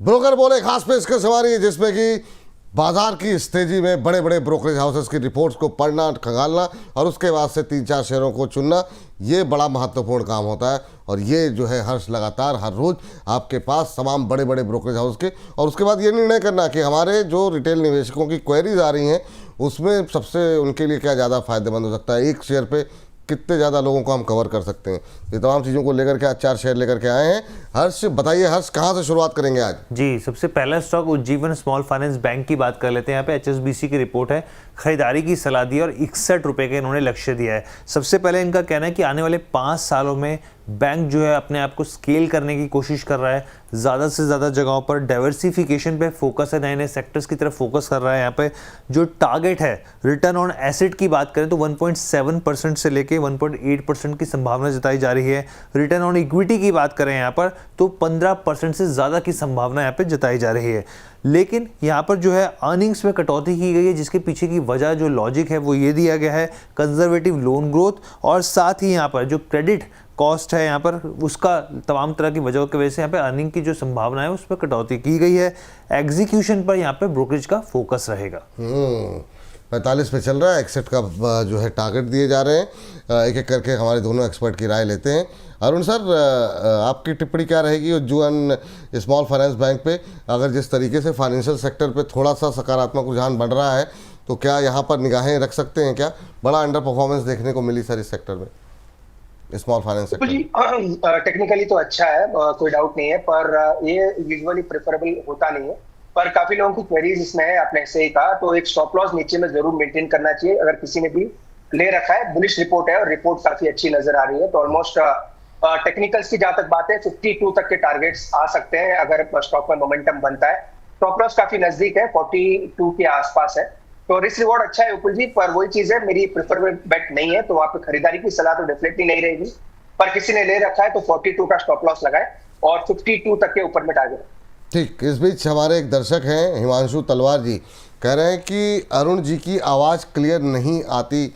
Broker बोले खास पेशकश हमारी है, जिसमें कि बाजार की इस तेजी में बड़े बड़े ब्रोकरेज हाउसेस की रिपोर्ट्स को पढ़ना, खंगालना और उसके बाद से 3-4 शेयरों को चुनना, ये बड़ा महत्वपूर्ण काम होता है। और ये जो है हर्ष लगातार हर रोज़ आपके पास तमाम बड़े बड़े ब्रोकरेज हाउस के, और उसके बाद ये निर्णय करना कि हमारे जो रिटेल निवेशकों की क्वेरीज आ रही हैं उसमें सबसे उनके लिए क्या ज़्यादा फायदेमंद हो सकता है, एक शेयर पे कितने ज़्यादा लोगों को हम कवर कर सकते हैं। ये तमाम चीज़ों को लेकर के आज 4 शेयर लेकर के आए हैं। हर्ष बताइए, हर्ष कहाँ से शुरुआत करेंगे आज? जी, सबसे पहला stock Ujjivan small finance bank की बात कर लेते हैं। यहाँ पे एचएसबीसी की रिपोर्ट है, खरीदारी की सलाह दी और 61 रुपये का इन्होंने लक्ष्य दिया है। सबसे पहले इनका कहना है कि आने वाले 5 सालों में बैंक जो है अपने आप को स्केल करने की कोशिश कर रहा है, ज़्यादा से ज़्यादा जगहों पर डाइवर्सिफिकेशन पे फोकस है, नए नए सेक्टर्स की तरफ फोकस कर रहा है। यहाँ पे जो टारगेट है रिटर्न ऑन एसेट की बात करें तो 1.7% से लेके 1.8% की संभावना जताई जा रही है। रिटर्न ऑन इक्विटी की बात करें यहाँ पर तो 15% से ज़्यादा की संभावना यहाँ पे जताई जा रही है। लेकिन यहाँ पर जो है अर्निंग्स में कटौती की गई है, जिसके पीछे की वजह जो लॉजिक है वो ये दिया गया है, कंजर्वेटिव लोन ग्रोथ और साथ ही यहाँ पर जो क्रेडिट कॉस्ट है यहाँ पर उसका तमाम तरह की वजहों की वजह से यहाँ पे अर्निंग की जो संभावना है उस पर कटौती की गई है। एग्जीक्यूशन पर यहाँ पे ब्रोकरेज का फोकस रहेगा। 45 पे चल रहा है, 61 का जो है टारगेट दिए जा रहे हैं। एक एक करके हमारे दोनों एक्सपर्ट की राय लेते हैं। अरुण सर, आपकी टिप्पणी क्या रहेगी उज्जीवन स्मॉल फाइनेंस बैंक पे? अगर जिस तरीके से फाइनेंशियल सेक्टर पे थोड़ा सा सकारात्मक रुझान बढ़ रहा है तो क्या यहाँ पर निगाहें रख सकते हैं? क्या बड़ा अंडर परफॉर्मेंस देखने को मिली सर इस सेक्टर में, स्मॉल फाइनेंस सेक्टर? जी, टेक्निकली तो अच्छा है, कोई डाउट नहीं है, पर ये यूजुअली प्रेफरेबल होता नहीं है। पर काफी लोगों की क्वेरीज इसमें है, आपने ऐसे ही कहा, तो एक स्टॉप लॉस नीचे में जरूर मेंटेन करना चाहिए अगर किसी ने भी ले रखा है। बुलिश रिपोर्ट है और रिपोर्ट काफी अच्छी नजर आ रही है, तो ऑलमोस्ट टेक्निकल्स की जहां तक बात है 52 तक के टारगेट्स आ सकते हैं अगर स्टॉक में मोमेंटम बनता है। स्टॉप लॉस काफी नजदीक है, 42 के आसपास है, तो रिस्क रिवॉर्ड अच्छा है उपल जी। पर वही चीज है, मेरी प्रेफरेबल बेट नहीं है, तो वहां पे खरीदारी की सलाह तो डेफिनेटली नहीं रहेगी। पर किसी ने ले रखा है तो 42 का स्टॉप लॉस लगाए और 52 तक के ऊपर में टारगेट। ठीक। इस बीच हमारे एक दर्शक हैं हिमांशु तलवार जी, कह रहे हैं कि अरुण जी की आवाज़ क्लियर नहीं आती,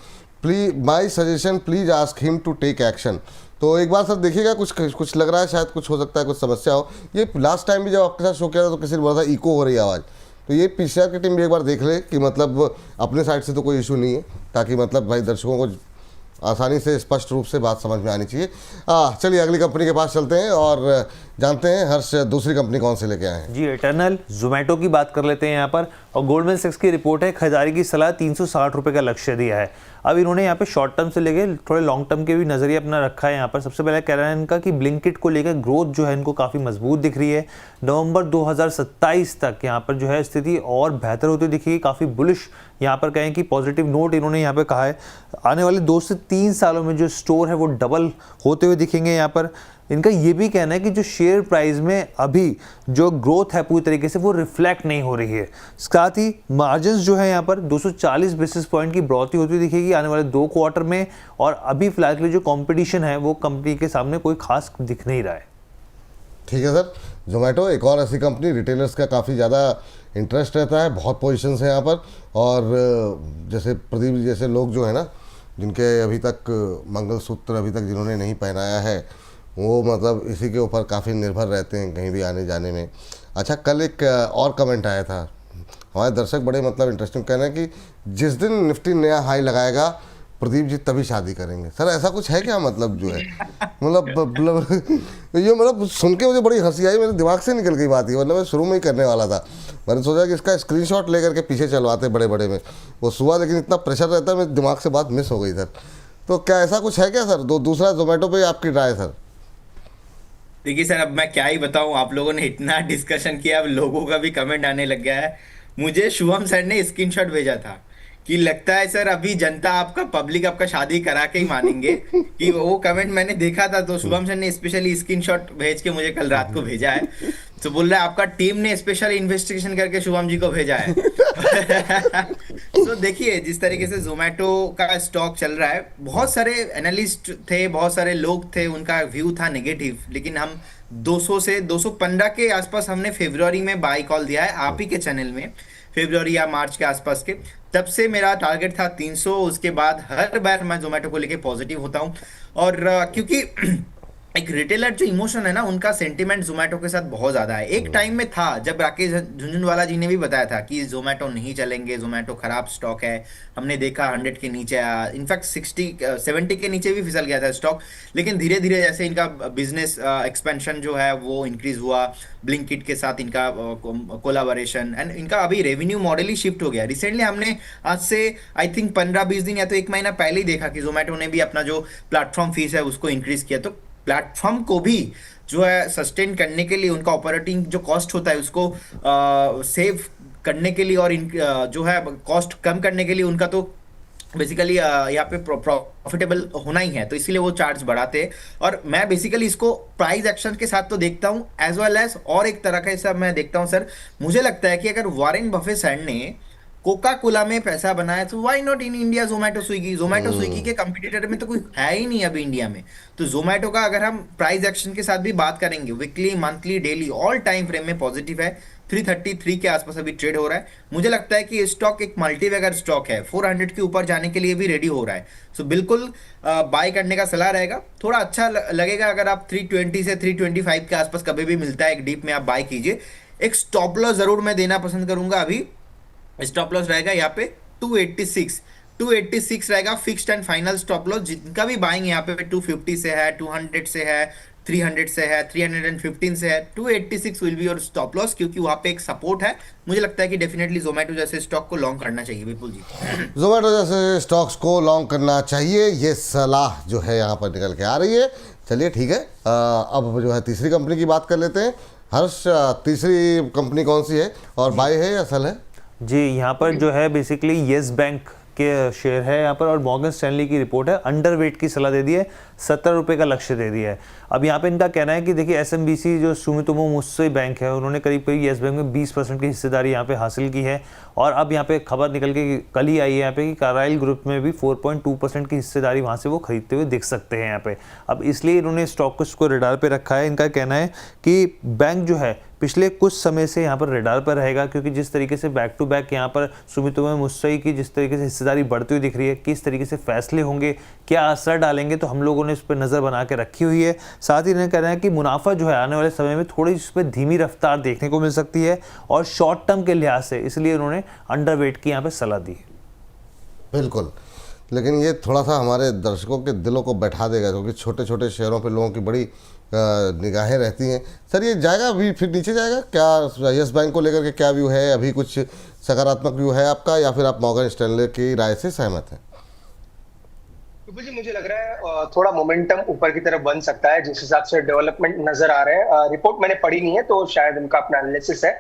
please my suggestion please ask him to take action. तो एक बार सर देखिएगा, कुछ लग रहा है, शायद कुछ हो सकता है, कुछ समस्या हो। ये लास्ट टाइम भी जब आपके साथ शो किया था तो किसी ने बोला था इको हो रही है आवाज़, तो ये पीसीआर की टीम भी एक बार देख ले कि मतलब अपने साइड से तो कोई इशू नहीं है, ताकि मतलब भाई दर्शकों को आसानी से स्पष्ट रूप से बात समझ में आनी चाहिए। चलिए अगली कंपनी के पास चलते हैं और जानते हैं हर्ष दूसरी कंपनी कौन से लेके आए हैं। जी, इटर्नल जोमेटो की बात कर लेते हैं यहाँ पर, और गोल्डमैन सैक्स की रिपोर्ट है, खरीदारी की सलाह 360 रुपये का लक्ष्य दिया है। अब इन्होंने यहाँ पे शॉर्ट टर्म से लेके थोड़े लॉन्ग टर्म के भी नजरिए अपना रखा है। यहाँ पर सबसे पहले कह रहा है इनका कि ब्लिंकिट को लेकर ग्रोथ जो है इनको काफ़ी मजबूत दिख रही है। नवंबर 2027 तक यहाँ पर जो है स्थिति और बेहतर होती दिखेगी, काफ़ी बुलिश यहाँ पर कहें कि पॉजिटिव नोट इन्होंने यहाँ पे कहा है। आने वाले 2 से 3 सालों में जो स्टोर है वो डबल होते हुए दिखेंगे। यहाँ पर इनका ये भी कहना है कि जो शेयर प्राइस में अभी जो ग्रोथ है पूरी तरीके से वो रिफ्लेक्ट नहीं हो रही है। साथ ही मार्जिन्स जो है यहाँ पर 240 बेसिस पॉइंट की बढ़ोतरी होती दिखेगी आने वाले 2 क्वार्टर में, और अभी फिलहाल के लिए जो कंपटीशन है वो कंपनी के सामने कोई खास दिख नहीं रहा है। ठीक है सर। जोमेटो एक और ऐसी कंपनी, रिटेलर्स का काफ़ी ज़्यादा इंटरेस्ट रहता है, बहुत पोजीशंस हैं यहाँ पर, और जैसे प्रदीप जी जैसे लोग जो है ना, जिनके अभी तक मंगलसूत्र अभी तक जिन्होंने नहीं पहनाया है, वो मतलब इसी के ऊपर काफ़ी निर्भर रहते हैं कहीं भी आने जाने में। अच्छा, कल एक और कमेंट आया था, हमारे दर्शक बड़े मतलब इंटरेस्टिंग कह रहे हैं कि जिस दिन निफ्टी नया हाई लगाएगा प्रदीप जी तभी शादी करेंगे। सर ऐसा कुछ है क्या? मतलब जो है ये मतलब सुन के मुझे बड़ी हंसी आई, मेरे दिमाग से निकल गई बात ही, वरना मैं शुरू में ही करने वाला था। मैंने सोचा कि इसका स्क्रीनशॉट लेकर के पीछे चलवाते बड़े बड़े में, वो सुबह, लेकिन इतना प्रेशर रहता है मेरे दिमाग से बात मिस हो गई सर। तो क्या ऐसा कुछ है क्या सर? दूसरा जोमेटो पे आपकी राय सर? देखिए सर, अब मैं क्या ही बताऊं, आप लोगों ने इतना डिस्कशन किया, अब लोगों का भी कमेंट आने लग गया है। मुझे शुभम सर ने स्क्रीनशॉट भेजा था कि लगता है सर अभी जनता आपका, पब्लिक आपका शादी करा के ही मानेंगे कि वो कमेंट मैंने देखा था, तो शुभम सर ने स्पेशली स्क्रीनशॉट भेज के मुझे कल रात को भेजा है। तो बोल रहा है आपका टीम ने स्पेशल इन्वेस्टिगेशन करके शुभम जी को भेजा है। तो देखिए जिस तरीके से जोमेटो का स्टॉक चल रहा है, बहुत सारे एनालिस्ट थे, बहुत सारे लोग थे, उनका व्यू था नेगेटिव, लेकिन हम 200 से 215 के आसपास हमने फरवरी में बाई कॉल दिया है आप ही के चैनल में, फरवरी या मार्च के आसपास के, तब से मेरा टारगेट था 300। उसके बाद हर बार मैं जोमेटो को लेके पॉजिटिव होता हूं, और क्योंकि एक रिटेलर जो इमोशन है ना, उनका सेंटिमेंट जोमेटो के साथ बहुत ज्यादा है। एक टाइम में था जब राकेश झुनझुनवाला जी ने भी बताया था कि जोमेटो नहीं चलेंगे, जोमेटो खराब स्टॉक है। हमने देखा 100 के नीचे आया, इनफैक्ट 70 के नीचे भी फिसल गया था स्टॉक। लेकिन धीरे धीरे जैसे इनका बिजनेस एक्सपेंशन जो है वो इंक्रीज हुआ, ब्लिंकिट के साथ इनका कोलाबोरेशन, एंड इनका अभी रेवेन्यू मॉडल ही शिफ्ट हो गया। रिसेंटली हमने आज से आई थिंक 15-20 दिन या तो 1 महीना पहले ही देखा कि जोमेटो ने भी अपना जो प्लेटफॉर्म फीस है उसको इंक्रीज किया। तो प्लेटफॉर्म को भी जो है सस्टेन करने के लिए, उनका ऑपरेटिंग जो कॉस्ट होता है उसको सेव करने के लिए, और जो है कॉस्ट कम करने के लिए उनका तो बेसिकली यहाँ पे प्रॉफिटेबल होना ही है, तो इसीलिए वो चार्ज बढ़ाते हैं। और मैं बेसिकली इसको प्राइस एक्शन के साथ तो देखता हूँ, एज वेल एज और एक तरह का हिसाब मैं देखता हूँ सर। मुझे लगता है कि अगर वॉरेन बफे सर ने कोका कोला में पैसा बनाया तो why not in India Zomato Swiggy. Zomato Swiggy के कंपटीटर में तो कोई है ही नहीं अभी इंडिया में। तो जोमेटो का अगर हम प्राइस एक्शन के साथ भी बात करेंगे, weekly, monthly, daily, all time frame में पॉजिटिव है। 333 के आसपास अभी ट्रेड हो रहा है। मुझे लगता है कि ये स्टॉक एक मल्टीबैगर स्टॉक है, 400 के ऊपर जाने के लिए भी रेडी हो रहा है। सो बिल्कुल बाय करने का सलाह रहेगा। थोड़ा अच्छा लगेगा अगर आप 320 से 325 के आसपास कभी भी मिलता है एक डीप में आप बाय कीजिए। एक स्टॉप लॉस जरूर मैं देना पसंद करूंगा। अभी स्टॉप लॉस रहेगा यहाँ पे 286 रहेगा fixed and final stop loss. जिनका भी बाइंग यहाँ पे 250 से है, 200 से है, 300 से है, 315 से है, 286 will be your stop loss, क्योंकि वहां पे एक सपोर्ट है। मुझे लगता है कि डेफिनेटली जोमेटो जैसे स्टॉक को लॉन्ग करना चाहिए। विपुल जी, जोमेटो जैसे स्टॉक्स को लॉन्ग करना चाहिए, ये सलाह जो है यहाँ पर निकल के आ रही है। चलिए ठीक है, अब जो है तीसरी कंपनी की बात कर लेते हैं। हर्ष, तीसरी कंपनी कौन सी है और बाय है या सेल है? जी, यहाँ पर जो है बेसिकली येस बैंक के शेयर है यहाँ पर, और मॉर्गन स्टैनली की रिपोर्ट है, अंडरवेट की सलाह दे दी है, 70 रुपये का लक्ष्य दे दिया है। अब यहाँ पे इनका कहना है कि देखिए एसएमबीसी जो सुमितोमो मुत्सुई बैंक है, उन्होंने करीब करीब येस बैंक में 20% की हिस्सेदारी यहाँ पे हासिल की है। और अब यहाँ पे खबर निकल के कल ही आई है यहाँ पे कि कार्लाइल ग्रुप में भी 4.2% की हिस्सेदारी वहाँ से वो खरीदते हुए दिख सकते हैं यहाँ पे। अब इसलिए इन्होंने स्टॉक को रेडार पे रखा है। इनका कहना है कि बैंक जो है पिछले कुछ समय से यहाँ पर रेडार पर रहेगा, क्योंकि जिस तरीके से बैक टू बैक यहाँ पर सुमितोमो मुत्सुई की जिस तरीके से हिस्सेदारी बढ़ती हुई दिख रही है, किस तरीके से फैसले होंगे, क्या असर डालेंगे, तो हम लोगों ने इस पर नज़र बना के रखी हुई है। साथ ही इन्हें कहना है कि मुनाफा जो है आने वाले समय में थोड़ी इस पर धीमी रफ्तार देखने को मिल सकती है, और शॉर्ट टर्म के लिहाज से इसलिए उन्होंने अंडरवेट की यहाँ पे सलाह दी। बिल्कुल, लेकिन ये थोड़ा सा हमारे दर्शकों के दिलों को बैठा देगा, क्योंकि छोटे छोटे शेयरों पे लोगों की बड़ी निगाहें रहती हैं। सर ये जाएगा अभी फिर नीचे जाएगा क्या? यस बैंक को लेकर के क्या व्यू है? अभी कुछ सकारात्मक व्यू है आपका, या फिर आप मॉर्गन स्टैनले की राय से सहमत हैं? जी, मुझे लग रहा है थोड़ा मोमेंटम ऊपर की तरफ बन सकता है, जिस हिसाब से डेवलपमेंट नजर आ रहे हैं। रिपोर्ट मैंने पढ़ी नहीं है तो शायद उनका अपना एनालिसिस है,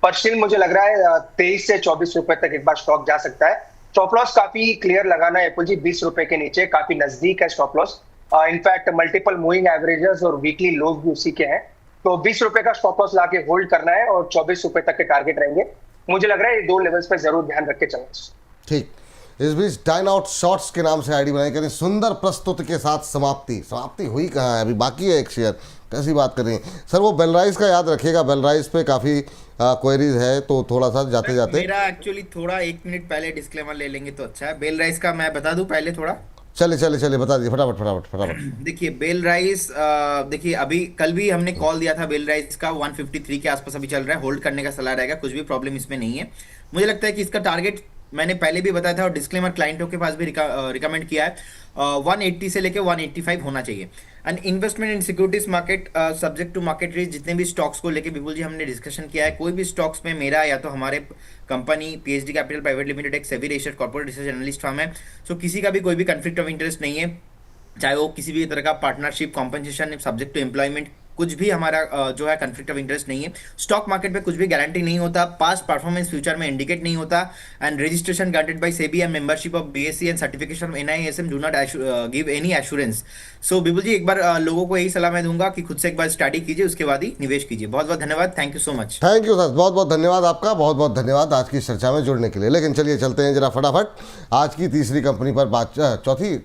पर स्टिल मुझे लग रहा है 23 से 24 रुपए तक एक बार स्टॉक जा सकता है। स्टॉप लॉस काफी क्लियर लगाना है विपुल जी, 20 रुपए के नीचे काफी नजदीक है stop loss. In fact multiple moving averages और वीकली लोज भी उसी के हैं। तो 20 रुपए का स्टॉप लॉस लाके होल्ड करना है और 24 रुपए तक के टारगेट रहेंगे। मुझे लग रहा है ये दो लेवल्स पे जरूर ध्यान रख के चलना। ठीक, इस बीच डाइन आउट शॉर्ट्स के नाम से आईडी बनाई करें, सुंदर प्रस्तुति के साथ समाप्ति हुई कहाँ है? अभी बाकी है एक शेयर, कैसी बात कर रही हैं सर? वो बेलराइज का याद रखिएगा, बेलराइज पे काफ़ी क्वेरीज है, तो थोड़ा सा जाते जाते मेरा एक्चुअली थोड़ा 1 मिनट पहले डिस्क्लेमर ले लेंगे तो अच्छा है। बेल राइस का मैं बता दूं पहले थोड़ा? चले बता दीजिए फटाफट। देखिए बेल राइस, देखिए अभी कल भी हमने कॉल दिया था बेल राइस का, 153 के आसपास अभी चल रहा है, होल्ड करने का सलाह रहेगा, कुछ भी प्रॉब्लम इसमें नहीं है। मुझे लगता है कि इसका टारगेट मैंने पहले भी बताया था और डिस्क्लेमर क्लाइंटों के पास भी रिकमेंड किया है, 180 से लेके 185 होना चाहिए। And investment in securities market subject to market risk, जितने भी स्टॉक्स को लेके विपुल जी हमने डिस्कशन किया है, कोई भी स्टॉक्स में मेरा या तो हमारे company PhD capital private limited एक SEBI registered corporate research analyst firm है, सो किसी का भी कोई भी कन्फ्लिक्ट ऑफ इंटरेस्ट नहीं है, चाहे वो किसी भी तरह का partnership, compensation, subject to employment, कुछ भी हमारा जो है कन्फ्लिक्ट ऑफ इंटरेस्ट नहीं है। स्टॉक मार्केट पे कुछ भी गारंटी नहीं होता, पास्ट परफॉर्मेंस फ्यूचर में इंडिकेट नहीं होता, and registration guaranteed by SEBI and membership of BSC and certification of NISM do not give any assurance. So Bipul ji एक बार लोगों को यही सलाह मैं दूंगा कि खुद से एक बार स्टडी कीजिए, उसके बाद ही निवेश कीजिए। बहुत बहुत धन्यवाद, thank you so much. Thank you sir, बहुत बहुत धन्यवाद आपका, बहुत बहुत धन्यवाद आज की चर्चा में जुड़ने के लिए। लेकिन चलिए चलते हैं जरा फटाफट आज की तीसरी कंपनी पर चौथी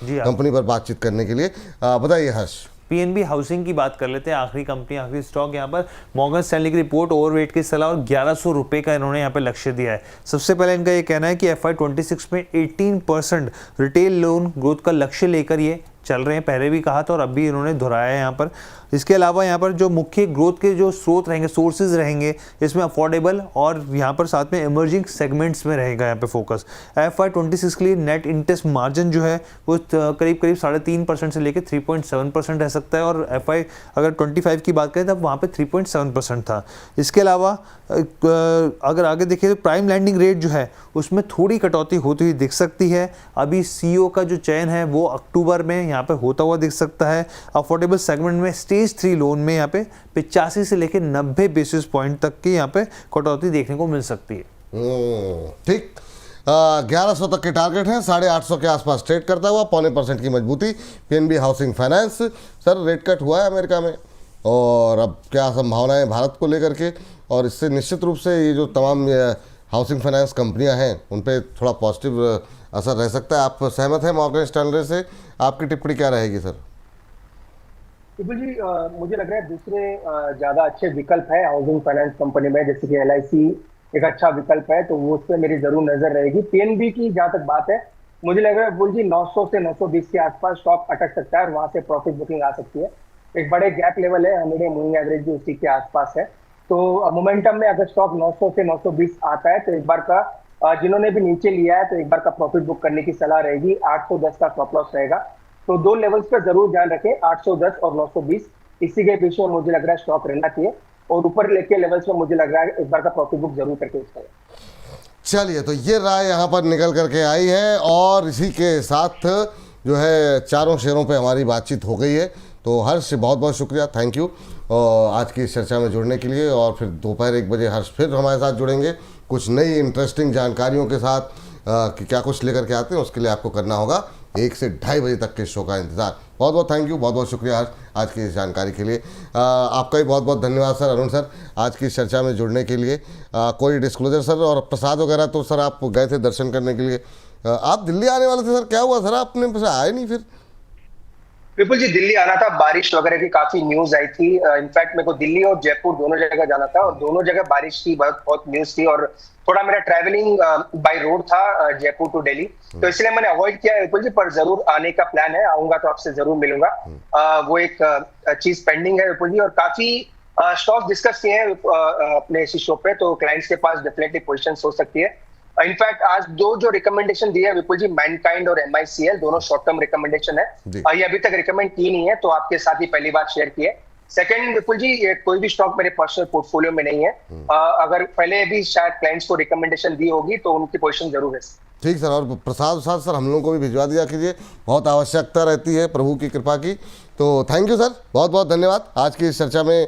कंपनी पर बातचीत करने के लिए। बताइए हर्ष। पीएनबी हाउसिंग की बात कर लेते हैं, आखिरी कंपनी, आखिरी स्टॉक यहाँ पर मॉर्गन स्टैनली की रिपोर्ट, ओवरवेट की सलाह और 1100 रुपये का इन्होंने यहाँ पे लक्ष्य दिया है। सबसे पहले इनका ये कहना है कि FY26 में 18% रिटेल लोन ग्रोथ का लक्ष्य लेकर ये चल रहे हैं, पहले भी कहा था और अभी इन्होंने दोहराया है यहाँ पर। इसके अलावा यहाँ पर जो मुख्य ग्रोथ के जो स्रोत रहेंगे, सोर्सेज रहेंगे, इसमें अफोर्डेबल और यहाँ पर साथ में इमर्जिंग सेगमेंट्स में रहेगा यहाँ पे फोकस। FY26 के लिए नेट इंटरेस्ट मार्जिन जो है वो करीब 3.5% से लेकर 3.7% रह सकता है, और FY अगर 25 की बात करें तब वहाँ पे 3.7% था। इसके अलावा अगर आगे देखिए तो प्राइम लैंडिंग रेट जो है उसमें थोड़ी कटौती होती हुई दिख सकती है। अभी CEO का जो चयन है वो अक्टूबर में यहाँ पे होता हुआ दिख सकता है। अफोर्डेबल सेगमेंट में स्टेज 3 लोन में यहाँ पे 85 से लेकर 90 बेसिस पॉइंट तक की यहाँ पे कटौती देखने को मिल सकती है। ठीक, 1100 तक के टारगेट है, 850 के आसपास ट्रेड करता हुआ, 0.25% की मजबूती। PNB housing finance, sir rate cut हुआ है अमेरिका में, और अब क्या संभावनाएं भारत को लेकर के, और इससे निश्चित रूप से ये जो तमाम हाउसिंग फाइनेंस कंपनियां हैं उन पे थोड़ा पॉजिटिव असर रह सकता है। आप सहमत हैं मॉर्गन स्टैनले से? आपकी टिप्पणी क्या रहेगी सर? विपुल जी, मुझे लग रहा है दूसरे ज़्यादा अच्छे विकल्प है हाउसिंग फाइनेंस कंपनी में, जैसे कि LIC एक अच्छा विकल्प है, तो वो उस पर मेरी जरूर नजर रहेगी। PNB की जहाँ तक बात है, मुझे लग रहा है विपुल जी 900 से 920 के आसपास स्टॉक अटक सकता है और वहां से प्रॉफिट बुकिंग आ सकती है। एक बड़े गैप लेवल है, 100 मूविंग एवरेज भी उसी के आसपास है। तो मोमेंटम में अगर स्टॉक 900 से 920 आता है तो एक बार का जिन्होंने भी नीचे लिया है तो एक बार का प्रॉफिट बुक करने की सलाह रहेगी। 810 का स्टॉप लॉस रहेगा, तो दो लेवल्स पर जरूर ध्यान रखें, 810 और 920। इसी के पीछे मुझे लग रहा है स्टॉक रहना चाहिए, और ऊपर लेके लेवल्स में मुझे लग रहा है एक बार का प्रॉफिट बुक जरूर करके उसका। चलिए, तो ये राय यहाँ पर निकल करके आई है, और इसी के साथ जो है चारों शेयरों पे हमारी बातचीत हो गई है। तो हर्ष, बहुत बहुत शुक्रिया, थैंक यू आज की इस चर्चा में जुड़ने के लिए। और फिर दोपहर 1 बजे हर्ष फिर हमारे साथ जुड़ेंगे कुछ नई इंटरेस्टिंग जानकारियों के साथ, कि क्या कुछ लेकर के आते हैं उसके लिए आपको करना होगा 1 से 2:30 बजे तक के शो का इंतजार। बहुत बहुत थैंक यू, बहुत बहुत शुक्रिया हर्ष आज की इस जानकारी के लिए। आपका भी बहुत बहुत धन्यवाद सर, अरुण सर, आज की इस चर्चा में जुड़ने के लिए। कोई डिस्क्लोजर सर और प्रसाद वगैरह, तो सर आप गए थे दर्शन करने के लिए, आप दिल्ली आने वाले थे सर, क्या हुआ सर, आपने आए नहीं फिर? विपुल जी, दिल्ली आना था, बारिश वगैरह की काफी न्यूज आई थी। इनफैक्ट मेरे को दिल्ली और जयपुर दोनों जगह जाना था, और दोनों जगह बारिश की बहुत न्यूज थी, और थोड़ा मेरा ट्रैवलिंग बाय रोड था जयपुर टू दिल्ली, तो इसलिए मैंने अवॉइड किया विपुल जी। पर जरूर आने का प्लान है, आऊंगा तो आपसे जरूर मिलूंगा। वो एक चीज पेंडिंग है विपुल जी, और काफी स्टॉक डिस्कस किए हैं अपने इसी शो पे, तो क्लाइंट्स के पास डेफिनेटली पोजीशन हो सकती है। इनफैक्ट आज दो जो रिकमेंडेशन दिए है विपुल जी, मैनकाइंड और MICL, दोनों शॉर्ट टर्म रिकमेंडेशन है। ये अभी तक रिकमेंड की नहीं है, तो आपके साथ ही पहली बार शेयर की है। सेकंड विपुल जी, ये कोई भी स्टॉक मेरे पर्सनल पोर्टफोलियो में नहीं है। अगर पहले भी शायद क्लाइंट्स को रिकमेंडेशन दी होगी तो उनकी पोजीशन जरूर है। ठीक सर, और प्रसाद सर हम लोगों को भी भिजवा दिया कीजिए, बहुत आवश्यकता रहती है प्रभु की कृपा की। तो थैंक यू सर, बहुत बहुत धन्यवाद आज की इस चर्चा में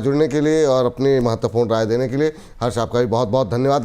जुड़ने के लिए और अपनी महत्वपूर्ण राय देने के लिए। हर्ष, आपका भी बहुत बहुत धन्यवाद।